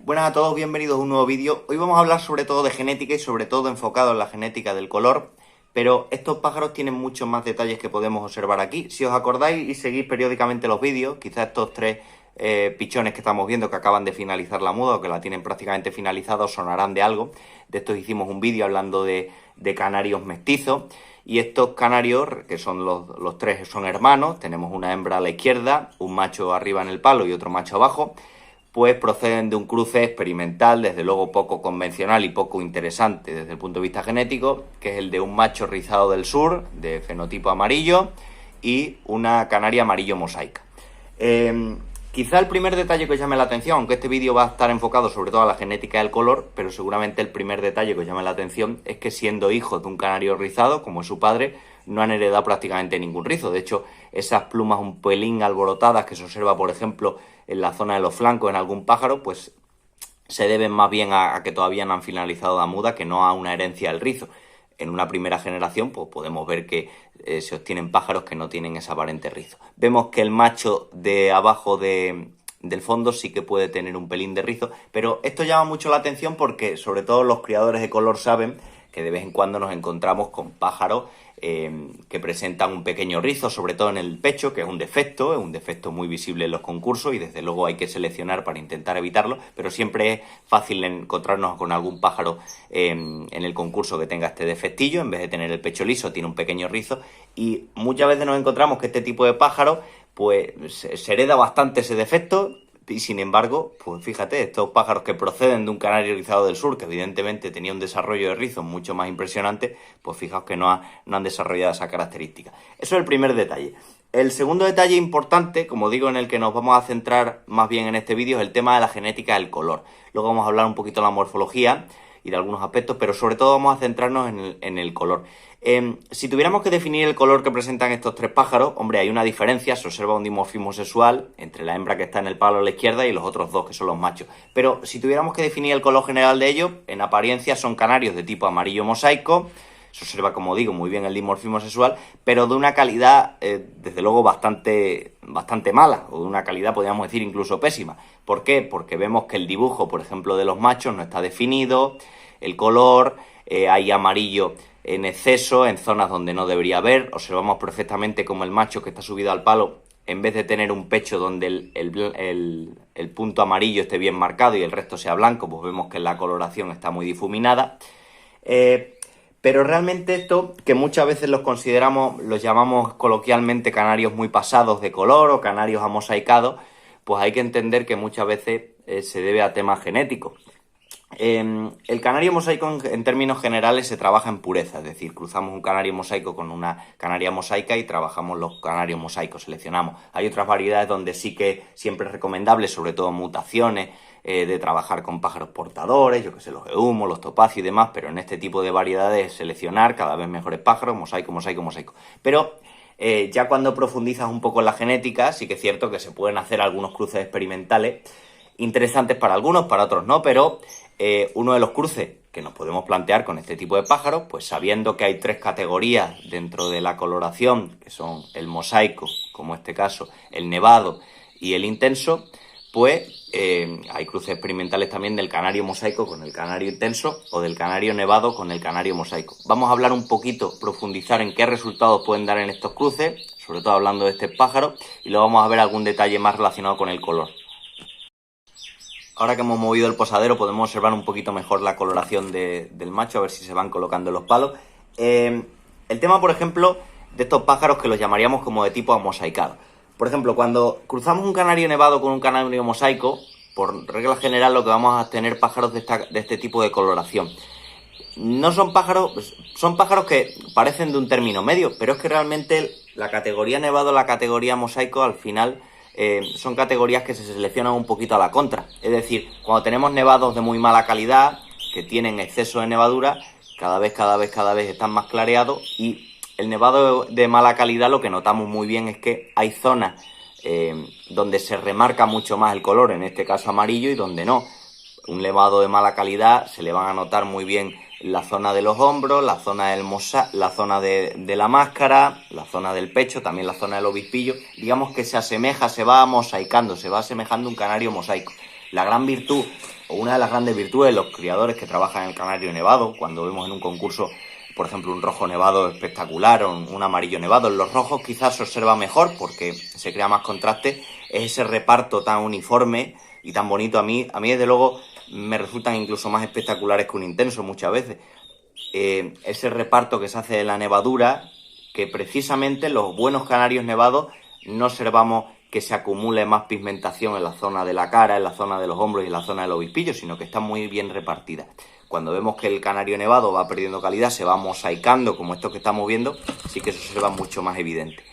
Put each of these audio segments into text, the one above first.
Buenas a todos, bienvenidos a un nuevo vídeo. Hoy vamos a hablar sobre todo de genética y sobre todo enfocado en la genética del color, pero estos pájaros tienen muchos más detalles que podemos observar aquí. Si os acordáis y seguís periódicamente los vídeos, quizás estos tres pichones que estamos viendo que acaban de finalizar la muda o que la tienen prácticamente finalizada os sonarán de algo. De estos hicimos un vídeo hablando de canarios mestizos. Y estos canarios, que son los tres, son hermanos. Tenemos una hembra a la izquierda, un macho arriba en el palo y otro macho abajo. Pues proceden de un cruce experimental, desde luego poco convencional y poco interesante desde el punto de vista genético, que es el de un macho rizado del sur, de fenotipo amarillo, y una canaria amarillo mosaica. Quizá el primer detalle que os llame la atención, aunque este vídeo va a estar enfocado sobre todo a la genética del color, pero seguramente el primer detalle que os llame la atención es que siendo hijos de un canario rizado, como es su padre, no han heredado prácticamente ningún rizo. De hecho, esas plumas un pelín alborotadas que se observa, por ejemplo, en la zona de los flancos en algún pájaro, pues se deben más bien a que todavía no han finalizado la muda que no a una herencia del rizo. En una primera generación, pues podemos ver que se obtienen pájaros que no tienen ese aparente rizo. Vemos que el macho de abajo del fondo sí que puede tener un pelín de rizo, pero esto llama mucho la atención porque sobre todo los criadores de color saben que de vez en cuando nos encontramos con pájaros que presentan un pequeño rizo, sobre todo en el pecho, que es un defecto muy visible en los concursos y desde luego hay que seleccionar para intentar evitarlo, pero siempre es fácil encontrarnos con algún pájaro en el concurso que tenga este defectillo, en vez de tener el pecho liso tiene un pequeño rizo y muchas veces nos encontramos que este tipo de pájaro pues se hereda bastante ese defecto. Y sin embargo, pues fíjate, estos pájaros que proceden de un canario rizado del sur, que evidentemente tenía un desarrollo de rizos mucho más impresionante, pues fijaos que no han desarrollado esa característica. Eso es el primer detalle. El segundo detalle importante, como digo, en el que nos vamos a centrar más bien en este vídeo, es el tema de la genética del color. Luego vamos a hablar un poquito de la morfología y de algunos aspectos, pero sobre todo vamos a centrarnos en el color. Si tuviéramos que definir el color que presentan estos tres pájaros, hombre, hay una diferencia, se observa un dimorfismo sexual entre la hembra que está en el palo a la izquierda y los otros dos que son los machos. Pero si tuviéramos que definir el color general de ellos, en apariencia son canarios de tipo amarillo mosaico. Se observa, como digo, muy bien el dimorfismo sexual, pero de una calidad, desde luego, bastante mala, o de una calidad, podríamos decir, incluso pésima. ¿Por qué? Porque vemos que el dibujo, por ejemplo, de los machos no está definido, el color, hay amarillo en exceso, en zonas donde no debería haber. Observamos perfectamente como el macho que está subido al palo, en vez de tener un pecho donde el punto amarillo esté bien marcado y el resto sea blanco, pues vemos que la coloración está muy difuminada. Pero realmente esto, que muchas veces los llamamos coloquialmente canarios muy pasados de color o canarios amosaicados, pues hay que entender que muchas veces se debe a temas genéticos. El canario mosaico en términos generales se trabaja en pureza, es decir, cruzamos un canario mosaico con una canaria mosaica y trabajamos los canarios mosaicos, seleccionamos. Hay otras variedades donde sí que siempre es recomendable, sobre todo mutaciones, de trabajar con pájaros portadores, yo que sé, los eumos, los topacios y demás, pero en este tipo de variedades seleccionar cada vez mejores pájaros, mosaico, mosaico, mosaico. Pero ya cuando profundizas un poco en la genética, sí que es cierto que se pueden hacer algunos cruces experimentales interesantes para algunos, para otros no, pero uno de los cruces que nos podemos plantear con este tipo de pájaros, pues sabiendo que hay tres categorías dentro de la coloración, que son el mosaico, como en este caso, el nevado y el intenso, pues hay cruces experimentales también del canario mosaico con el canario intenso o del canario nevado con el canario mosaico. Vamos a hablar un poquito, profundizar en qué resultados pueden dar en estos cruces, sobre todo hablando de este pájaro, y luego vamos a ver algún detalle más relacionado con el color. Ahora que hemos movido el posadero podemos observar un poquito mejor la coloración del macho, a ver si se van colocando los palos. El tema, por ejemplo, de estos pájaros que los llamaríamos como de tipo amosaicado. Por ejemplo, cuando cruzamos un canario nevado con un canario mosaico, por regla general lo que vamos a tener pájaros de este tipo de coloración. No son pájaros, son pájaros que parecen de un término medio, pero es que realmente la categoría nevado, la categoría mosaico, al final son categorías que se seleccionan un poquito a la contra. Es decir, cuando tenemos nevados de muy mala calidad, que tienen exceso de nevadura, cada vez están más clareados, y el nevado de mala calidad lo que notamos muy bien es que hay zonas donde se remarca mucho más el color, en este caso amarillo, y donde no. Un nevado de mala calidad se le van a notar muy bien la zona de los hombros, la zona la zona de la máscara, la zona del pecho, también la zona del obispillo. Digamos que se va mosaicando, se va asemejando a un canario mosaico. La gran virtud una de las grandes virtudes de los criadores que trabajan en el canario nevado, cuando vemos en un concurso, por ejemplo, un rojo nevado espectacular o un amarillo nevado, en los rojos quizás se observa mejor porque se crea más contraste, es ese reparto tan uniforme y tan bonito. A mí desde luego me resultan incluso más espectaculares que un intenso muchas veces. Ese reparto que se hace de la nevadura, que precisamente los buenos canarios nevados no observamos que se acumule más pigmentación en la zona de la cara, en la zona de los hombros y en la zona del obispillo, sino que está muy bien repartida. Cuando vemos que el canario nevado va perdiendo calidad, se va mosaicando, como estos que estamos viendo, sí que eso se va mucho más evidente.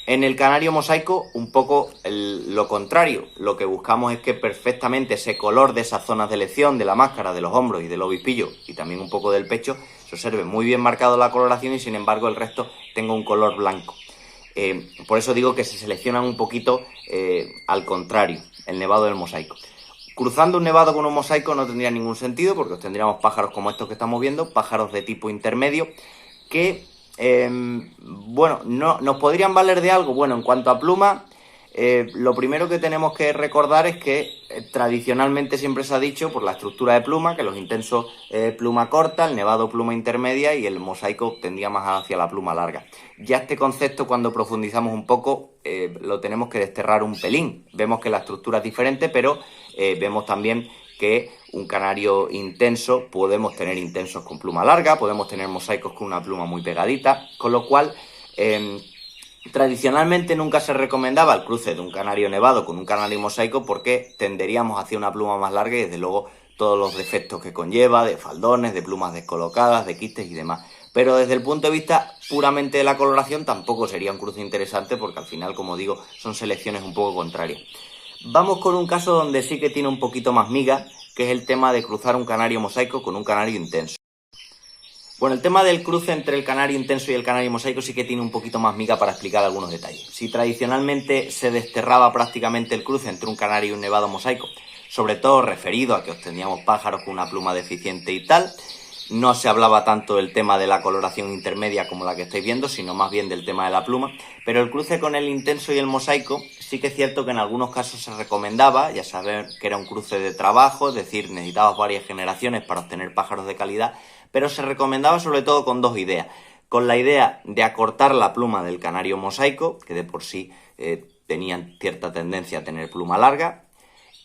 En el canario mosaico, un poco lo contrario. Lo que buscamos es que perfectamente ese color de esas zonas de elección, de la máscara, de los hombros y del obispillo, y también un poco del pecho, se observe muy bien marcado la coloración y sin embargo el resto tenga un color blanco. Por eso digo que se seleccionan un poquito al contrario, el nevado del mosaico. Cruzando un nevado con un mosaico no tendría ningún sentido porque tendríamos pájaros como estos que estamos viendo, pájaros de tipo intermedio, que, bueno, no, ¿nos podrían valer de algo? Bueno, en cuanto a pluma, lo primero que tenemos que recordar es que tradicionalmente siempre se ha dicho por la estructura de pluma que los intensos pluma corta, el nevado pluma intermedia y el mosaico tendría más hacia la pluma larga. Ya este concepto, cuando profundizamos un poco, lo tenemos que desterrar un pelín. Vemos que la estructura es diferente, pero vemos también que un canario intenso, podemos tener intensos con pluma larga, podemos tener mosaicos con una pluma muy pegadita, con lo cual tradicionalmente nunca se recomendaba el cruce de un canario nevado con un canario mosaico porque tenderíamos hacia una pluma más larga y desde luego todos los defectos que conlleva, de faldones, de plumas descolocadas, de quistes y demás. Pero desde el punto de vista puramente de la coloración tampoco sería un cruce interesante porque al final, como digo, son selecciones un poco contrarias. Vamos con un caso donde sí que tiene un poquito más miga, que es el tema de cruzar un canario mosaico con un canario intenso. Bueno, el tema del cruce entre el canario intenso y el canario mosaico sí que tiene un poquito más miga para explicar algunos detalles. Si tradicionalmente se desterraba prácticamente el cruce entre un canario y un nevado mosaico, sobre todo referido a que obteníamos pájaros con una pluma deficiente y tal, no se hablaba tanto del tema de la coloración intermedia como la que estáis viendo, sino más bien del tema de la pluma. Pero el cruce con el intenso y el mosaico sí que es cierto que en algunos casos se recomendaba, ya saber que era un cruce de trabajo, es decir, necesitabas varias generaciones para obtener pájaros de calidad, pero se recomendaba sobre todo con dos ideas. Con la idea de acortar la pluma del canario mosaico, que de por sí tenían cierta tendencia a tener pluma larga.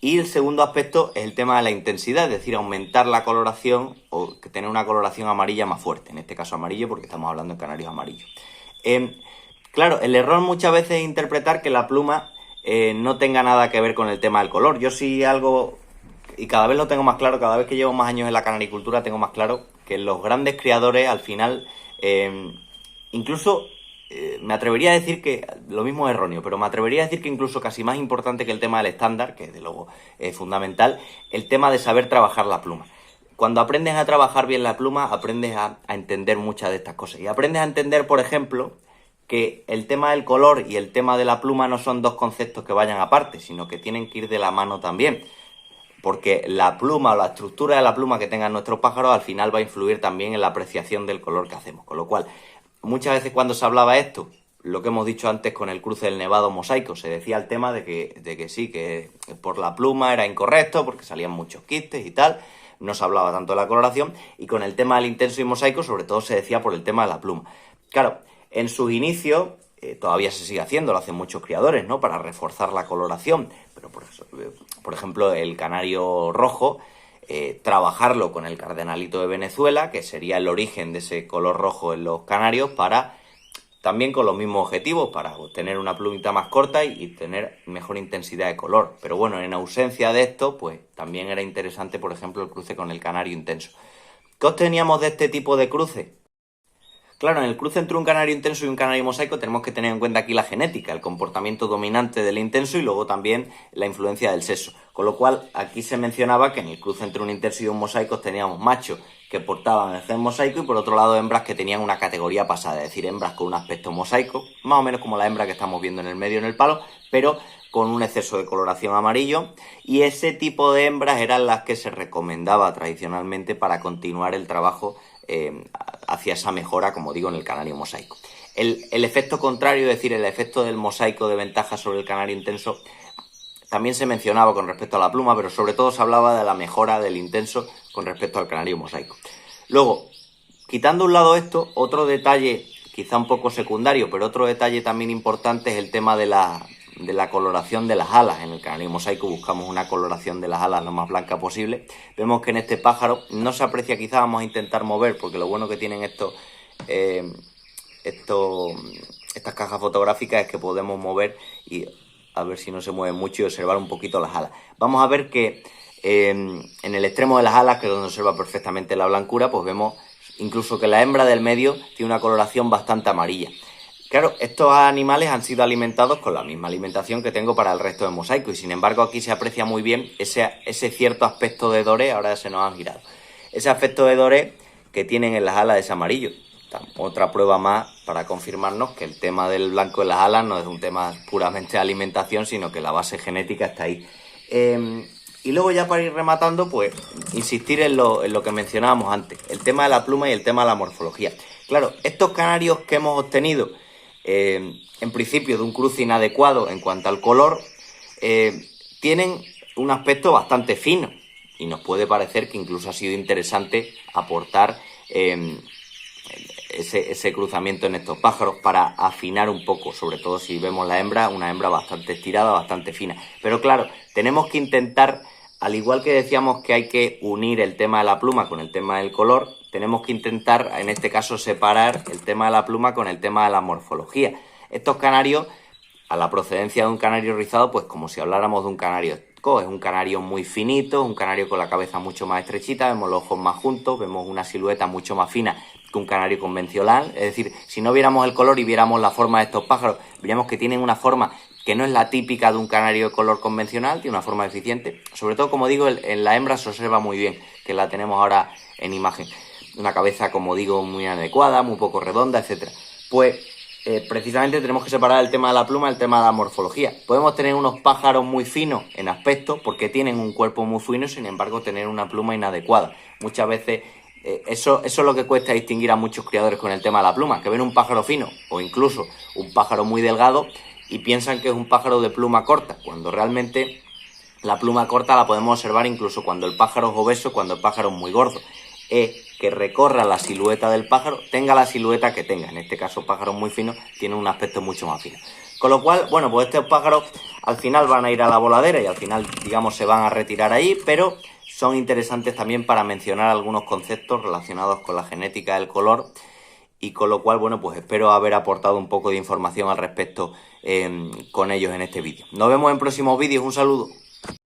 Y el segundo aspecto es el tema de la intensidad, es decir, aumentar la coloración o tener una coloración amarilla más fuerte, en este caso amarillo porque estamos hablando de canarios amarillos. Claro, el error muchas veces es interpretar que la pluma no tenga nada que ver con el tema del color. Yo sí algo, y cada vez lo tengo más claro, cada vez que llevo más años en la canaricultura tengo más claro que los grandes criadores al final, incluso me atrevería a decir que, lo mismo es erróneo, pero me atrevería a decir que incluso casi más importante que el tema del estándar, que desde luego es fundamental, el tema de saber trabajar la pluma. Cuando aprendes a trabajar bien la pluma, aprendes a entender muchas de estas cosas. Y aprendes a entender, por ejemplo, que el tema del color y el tema de la pluma no son dos conceptos que vayan aparte, sino que tienen que ir de la mano también. Porque la pluma o la estructura de la pluma que tengan nuestros pájaros al final va a influir también en la apreciación del color que hacemos. Con lo cual, muchas veces cuando se hablaba esto, lo que hemos dicho antes con el cruce del nevado mosaico, se decía el tema de que sí, que por la pluma era incorrecto, porque salían muchos quistes y tal, no se hablaba tanto de la coloración, y con el tema del intenso y mosaico sobre todo se decía por el tema de la pluma. Claro, en sus inicios, todavía se sigue haciendo, lo hacen muchos criadores, ¿no?, para reforzar la coloración, pero por ejemplo el canario rojo, trabajarlo con el cardenalito de Venezuela, que sería el origen de ese color rojo en los canarios, para también con los mismos objetivos, para obtener una plumita más corta y tener mejor intensidad de color. Pero bueno, en ausencia de esto, pues también era interesante, por ejemplo, el cruce con el canario intenso. ¿Qué obteníamos de este tipo de cruce? Claro, en el cruce entre un canario intenso y un canario mosaico tenemos que tener en cuenta aquí la genética, el comportamiento dominante del intenso y luego también la influencia del sexo. Con lo cual, aquí se mencionaba que en el cruce entre un intenso y un mosaico teníamos machos que portaban el gen mosaico y por otro lado hembras que tenían una categoría pasada, es decir, hembras con un aspecto mosaico, más o menos como la hembra que estamos viendo en el medio en el palo, pero con un exceso de coloración amarillo, y ese tipo de hembras eran las que se recomendaba tradicionalmente para continuar el trabajo hacia esa mejora, como digo, en el canario mosaico. El efecto contrario, es decir, el efecto del mosaico de ventaja sobre el canario intenso, también se mencionaba con respecto a la pluma, pero sobre todo se hablaba de la mejora del intenso con respecto al canario mosaico. Luego, quitando a un lado esto, otro detalle quizá un poco secundario, pero otro detalle también importante es el tema de la coloración de las alas. En el canario mosaico buscamos una coloración de las alas lo más blanca posible. Vemos que en este pájaro no se aprecia, quizá vamos a intentar mover, porque lo bueno que tienen estas cajas fotográficas es que podemos mover y a ver si no se mueve mucho y observar un poquito las alas. Vamos a ver que en el extremo de las alas, que es donde se observa perfectamente la blancura, pues vemos incluso que la hembra del medio tiene una coloración bastante amarilla. Claro, estos animales han sido alimentados con la misma alimentación que tengo para el resto de mosaico y sin embargo aquí se aprecia muy bien ese cierto aspecto de doré, ahora se nos han girado, ese aspecto de doré que tienen en las alas de ese amarillo. Otra prueba más para confirmarnos que el tema del blanco de las alas no es un tema puramente de alimentación, sino que la base genética está ahí. Y luego ya para ir rematando, pues insistir en lo que mencionábamos antes, el tema de la pluma y el tema de la morfología. Claro, estos canarios que hemos obtenido, en principio de un cruce inadecuado en cuanto al color, tienen un aspecto bastante fino y nos puede parecer que incluso ha sido interesante aportar ese cruzamiento en estos pájaros para afinar un poco, sobre todo si vemos la hembra, una hembra bastante estirada, bastante fina. Pero claro, tenemos que intentar, al igual que decíamos que hay que unir el tema de la pluma con el tema del color, tenemos que intentar, en este caso, separar el tema de la pluma con el tema de la morfología. Estos canarios, a la procedencia de un canario rizado, pues como si habláramos de un canario esco, es un canario muy finito, un canario con la cabeza mucho más estrechita, vemos los ojos más juntos, vemos una silueta mucho más fina que un canario convencional. Es decir, si no viéramos el color y viéramos la forma de estos pájaros, veríamos que tienen una forma que no es la típica de un canario de color convencional, tiene una forma eficiente. Sobre todo, como digo, en la hembra se observa muy bien, que la tenemos ahora en imagen. Una cabeza, como digo, muy adecuada, muy poco redonda, etcétera. Pues precisamente tenemos que separar el tema de la pluma del tema de la morfología. Podemos tener unos pájaros muy finos en aspecto porque tienen un cuerpo muy fino y sin embargo tener una pluma inadecuada. Muchas veces eso es lo que cuesta distinguir a muchos criadores con el tema de la pluma, que ven un pájaro fino o incluso un pájaro muy delgado y piensan que es un pájaro de pluma corta, cuando realmente la pluma corta la podemos observar incluso cuando el pájaro es obeso, cuando el pájaro es muy gordo. Que recorra la silueta del pájaro, tenga la silueta que tenga. En este caso, pájaros muy finos tienen un aspecto mucho más fino. Con lo cual, bueno, pues estos pájaros al final van a ir a la voladera y al final, digamos, se van a retirar ahí, pero son interesantes también para mencionar algunos conceptos relacionados con la genética del color y con lo cual, bueno, pues espero haber aportado un poco de información al respecto con ellos en este vídeo. Nos vemos en próximos vídeos. Un saludo.